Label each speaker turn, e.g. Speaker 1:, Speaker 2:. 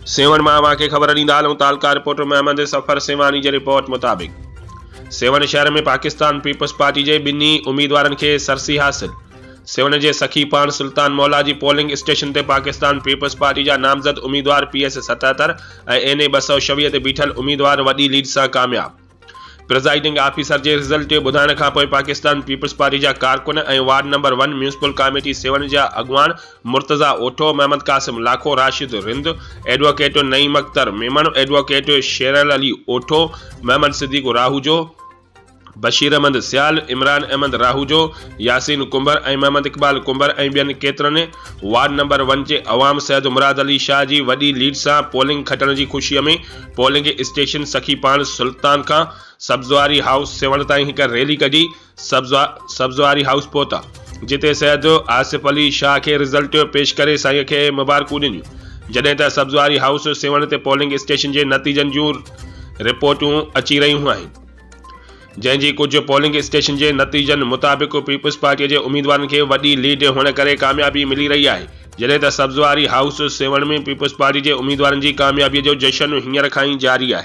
Speaker 1: Seven मां के ख़बर ॾींदा हलूं तालका रिपोर्टर महमद सफ़र सेवानी जे रिपोर्ट मुताबिक़ सेवन शहर में पाकिस्तान पीपल्स पार्टी के ॿिन्ही उम्मीदवारनि खे सरसी हासिल। सेवन के सखी पान सुल्तान मौला जी पोलिंग स्टेशन ते पाकिस्तान पीपल्स पार्टी जा नामज़द उम्मीदवार PS 77 ऐं NA 226 ते बीठल उम्मीदवार वॾी लीड सां कामयाब। प्रिजाइडिंग ऑफिसर के रिज़ल्ट ॿुधाइण खां पोइ पाकिस्तान पीपल्स पार्टी जा कारकुन ऐं ward number 1 municipal committee seven जा अॻवान मुर्तज़ा ओठो, मोहम्मद कासिम लाखो, राशिद रिंद, एडवोकेट नईम अख्तर मेमन, एडवोकेट शेर अली ओठो, मोहम्मद सिद्दीक राहूजो, बशीर अहमद सियाल, इमरान अहमद राहूजो, यासीन कुंबर ऐं मोहम्मद इकबाल कुंबर ऐं ॿियनि केतिरनि वार्ड नंबर 1 जे अवाम सैयद मुराद अली शाह जी वॾी लीड सां पोलिंग खटण जी ख़ुशीअ में पोलिंग स्टेशन सखी पान सुल्तान खां सब्ज़वारी हाउस सेवन ताईं हिकु रैली कढी सब्ज़वारी हाउस पहुता, जिते सैयद आसिफ अली शाह के रिज़ल्ट पेश करे साईं खे मुबारकूं ॾिनियूं। जॾहिं त सब्ज़वारी हाउस सेवन ते पोलिंग स्टेशन जे नतीजनि जूं रिपोर्टूं अची रहियूं आहिनि, जंहिंजी कुछ पोलिंग स्टेशन के नतीजन मुताबिक पीपल्स पार्टी के उम्मीदवार के वही लीड होने करे कामयाबी मिली रही है, जैसे तो सब्ज़वारी हाउस सेवन में पीपल्स पार्टी के उम्मीदवार की कामयाबी जो जश्न हींअर खां ही जारी है।